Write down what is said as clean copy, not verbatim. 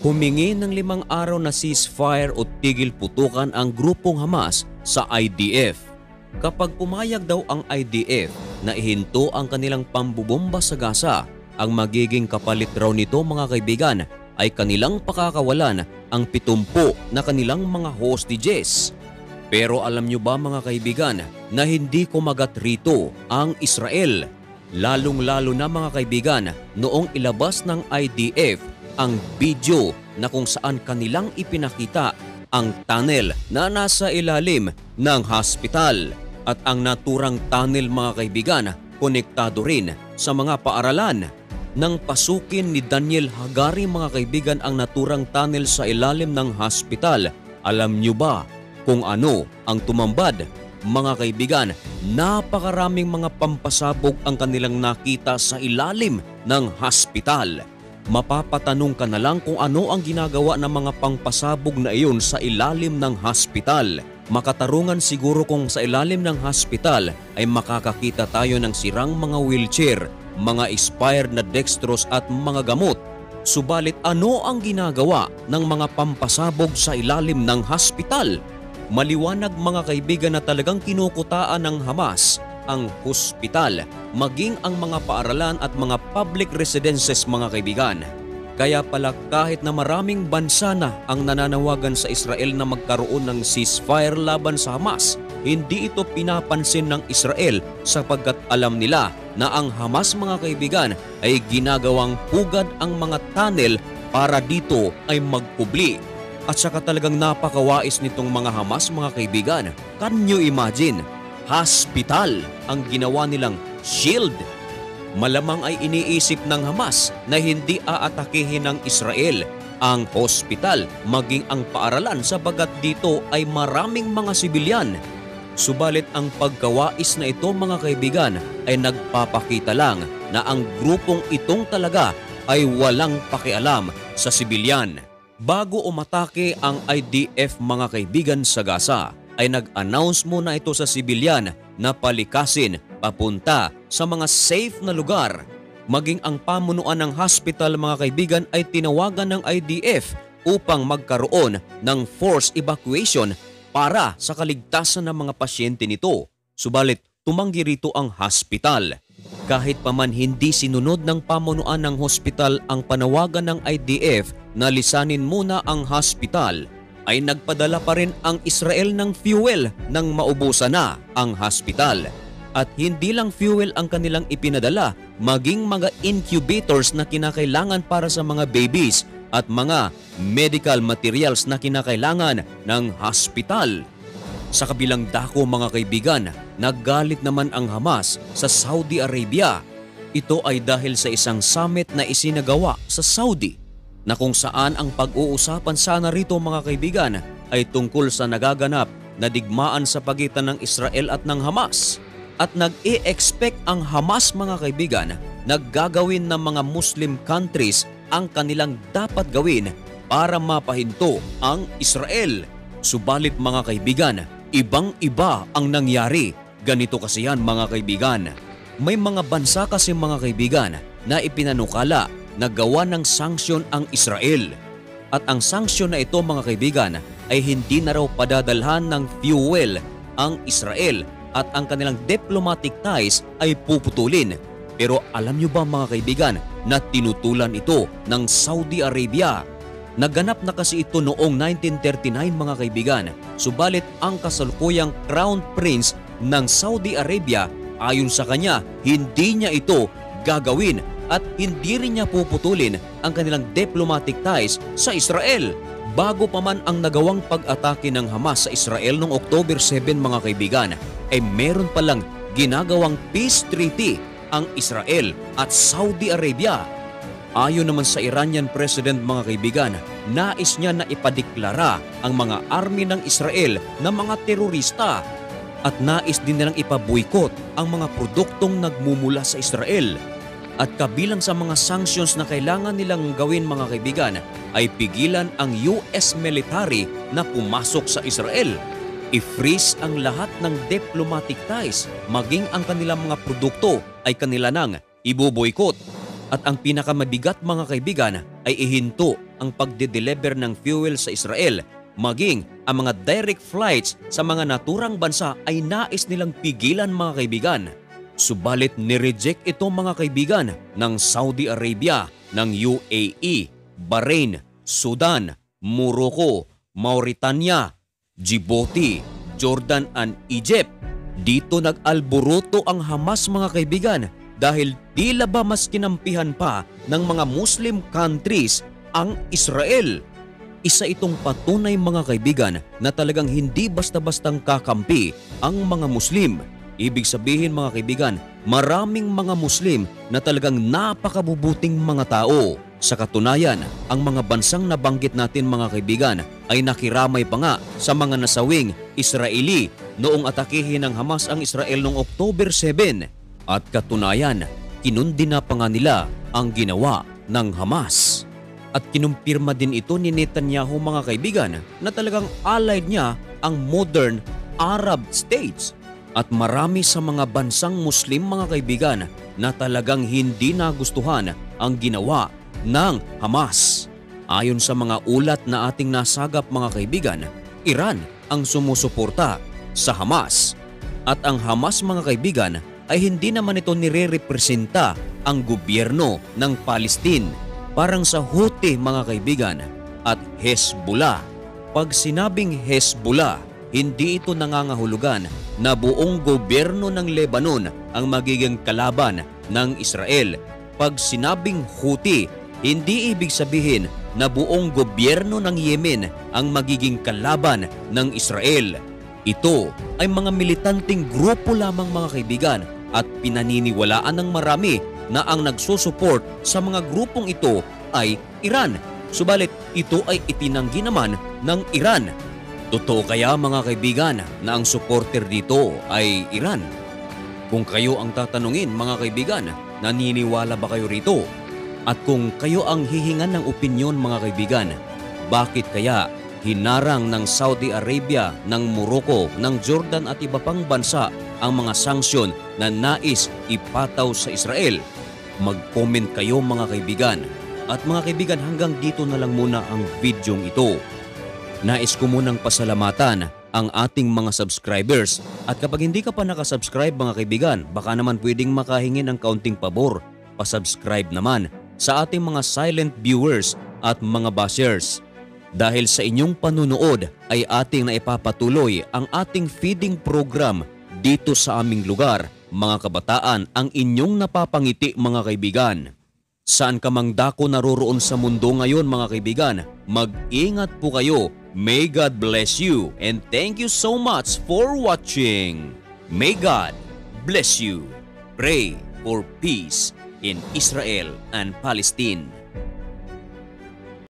Humingi ng 5 araw na ceasefire o tigil putukan ang grupong Hamas sa IDF. Kapag pumayag daw ang IDF na ihinto ang kanilang pambubomba sa Gaza, ang magiging kapalit raw nito mga kaibigan ay kanilang pakakawalan ang 70 na kanilang mga hostages. Pero alam nyo ba mga kaibigan na hindi kumagat rito ang Israel? Lalong-lalo na mga kaibigan noong ilabas ng IDF ang video na kung saan kanilang ipinakita ang tunnel na nasa ilalim ng hospital. At ang naturang tunnel mga kaibigan konektado rin sa mga paaralan. Nang pasukin ni Daniel Hagari mga kaibigan ang naturang tunnel sa ilalim ng hospital, alam nyo ba kung ano ang tumambad? Mga kaibigan, napakaraming mga pampasabog ang kanilang nakita sa ilalim ng hospital. Mapapatanong ka na lang kung ano ang ginagawa ng mga pampasabog na iyon sa ilalim ng hospital. Makatarungan siguro kung sa ilalim ng hospital ay makakakita tayo ng sirang mga wheelchair, mga expired na dextrose at mga gamot. Subalit ano ang ginagawa ng mga pampasabog sa ilalim ng hospital? Maliwanag mga kaibigan na talagang kinukutaan ng Hamas ang hospital, maging ang mga paaralan at mga public residences mga kaibigan. Kaya pala kahit na maraming bansa na ang nananawagan sa Israel na magkaroon ng ceasefire laban sa Hamas, hindi ito pinapansin ng Israel sapagkat alam nila na ang Hamas mga kaibigan ay ginagawang pugad ang mga tunnel para dito ay magpubli. At saka talagang napakawais nitong mga Hamas mga kaibigan. Can you imagine? Hospital ang ginawa nilang shield. Malamang ay iniisip ng Hamas na hindi aatakihin ng Israel ang hospital maging ang paaralan sapagkat dito ay maraming mga sibilyan. Subalit ang pagkawais na ito mga kaibigan ay nagpapakita lang na ang grupong itong talaga ay walang pakialam sa sibilyan. Bago umatake ang IDF mga kaibigan sa Gaza, ay nag-announce muna ito sa sibilyan na palikasin papunta sa mga safe na lugar. Maging ang pamunuan ng hospital mga kaibigan ay tinawagan ng IDF upang magkaroon ng forced evacuation para sa kaligtasan ng mga pasyente nito. Subalit tumanggi rito ang hospital. Kahit pa man hindi sinunod ng pamunuan ng hospital ang panawagan ng IDF na lisanin muna ang hospital, ay nagpadala pa rin ang Israel ng fuel nang maubusan na ang hospital. At hindi lang fuel ang kanilang ipinadala, maging mga incubators na kinakailangan para sa mga babies at mga medical materials na kinakailangan ng hospital. Sa kabilang dako mga kaibigan, naggalit naman ang Hamas sa Saudi Arabia. Ito ay dahil sa isang summit na isinagawa sa Saudi, na kung saan ang pag-uusapan sana rito mga kaibigan ay tungkol sa nagaganap na digmaan sa pagitan ng Israel at ng Hamas. At nag-i-expect ang Hamas mga kaibigan na gagawin ng mga Muslim countries ang kanilang dapat gawin para mapahinto ang Israel. Subalit mga kaibigan, ibang-iba ang nangyari. Ganito kasi yan mga kaibigan. May mga bansa kasi mga kaibigan na ipinanukala na gawa ng sanksyon ang Israel. At ang sanksyon na ito mga kaibigan ay hindi na raw padadalhan ng fuel ang Israel at ang kanilang diplomatic ties ay puputulin. Pero alam nyo ba mga kaibigan na tinutulan ito ng Saudi Arabia? Naganap na kasi ito noong 1939 mga kaibigan. Subalit ang kasalukuyang Crown Prince ng Saudi Arabia, ayon sa kanya, hindi niya ito gagawin at hindi rin niya puputulin ang kanilang diplomatic ties sa Israel. Bago pa man ang nagawang pag-atake ng Hamas sa Israel noong October 7 mga kaibigan, ay meron palang ginagawang peace treaty ang Israel at Saudi Arabia. Ayon naman sa Iranian President mga kaibigan, nais niya na ipadeklara ang mga army ng Israel na mga terorista at nais din nilang ipaboykot ang mga produktong nagmumula sa Israel. At kabilang sa mga sanctions na kailangan nilang gawin mga kaibigan ay pigilan ang US military na pumasok sa Israel. I-freeze ang lahat ng diplomatic ties, maging ang kanilang mga produkto ay kanila nang iboboykot. At ang pinakamabigat mga kaibigan ay ihinto ang pagde-deliver ng fuel sa Israel, maging ang mga direct flights sa mga naturang bansa ay nais nilang pigilan mga kaibigan. Subalit nireject ito mga kaibigan ng Saudi Arabia, ng UAE, Bahrain, Sudan, Morocco, Mauritania, Djibouti, Jordan and Egypt. Dito nag-alburuto ang Hamas mga kaibigan dahil tila ba mas kinampihan pa ng mga Muslim countries ang Israel. Isa itong patunay mga kaibigan na talagang hindi basta-bastang kakampi ang mga Muslim. Ibig sabihin mga kaibigan, maraming mga Muslim na talagang napakabubuting mga tao. Sa katunayan, ang mga bansang nabanggit natin mga kaibigan ay nakiramay pa nga sa mga nasawing Israeli noong atakihin ng Hamas ang Israel noong October 7. At katunayan, kinundina pa nga nila ang ginawa ng Hamas. At kinumpirma din ito ni Netanyahu mga kaibigan na talagang allied niya ang modern Arab states. At marami sa mga bansang Muslim mga kaibigan na talagang hindi nagustuhan ang ginawa ng Hamas. Ayon sa mga ulat na ating nasagap mga kaibigan, Iran ang sumusuporta sa Hamas. At ang Hamas mga kaibigan ay hindi naman ito nire-representa ang gobyerno ng Palestine. Parang sa Houthi mga kaibigan at Hezbollah. Pag sinabing Hezbollah, hindi ito nangangahulugan na buong gobyerno ng Lebanon ang magiging kalaban ng Israel. Pag sinabing Houthi, hindi ibig sabihin na buong gobyerno ng Yemen ang magiging kalaban ng Israel. Ito ay mga militanteng grupo lamang mga kaibigan at pinaniniwalaan ng marami na ang nagsusupport sa mga grupong ito ay Iran. Subalit ito ay itinanggi naman ng Iran. Totoo kaya mga kaibigan na ang supporter dito ay Iran? Kung kayo ang tatanungin mga kaibigan, naniniwala ba kayo rito? At kung kayo ang hihingan ng opinyon mga kaibigan, bakit kaya hinarang ng Saudi Arabia, ng Morocco, ng Jordan at iba pang bansa ang mga sanksyon na nais ipataw sa Israel? Mag-comment kayo mga kaibigan. At mga kaibigan, hanggang dito na lang muna ang videong ito. Nais ko munang pasalamatan ang ating mga subscribers. At kapag hindi ka pa nakasubscribe mga kaibigan, baka naman pwedeng makahingi ng kaunting pabor. Pasubscribe naman sa ating mga silent viewers at mga bashers. Dahil sa inyong panunood ay ating naipapatuloy ang ating feeding program dito sa aming lugar. Mga kabataan, ang inyong napapangiti mga kaibigan. Saan ka mang dako naroroon sa mundo ngayon mga kaibigan, mag-ingat po kayo. May God bless you and thank you so much for watching. May God bless you. Pray for peace in Israel and Palestine.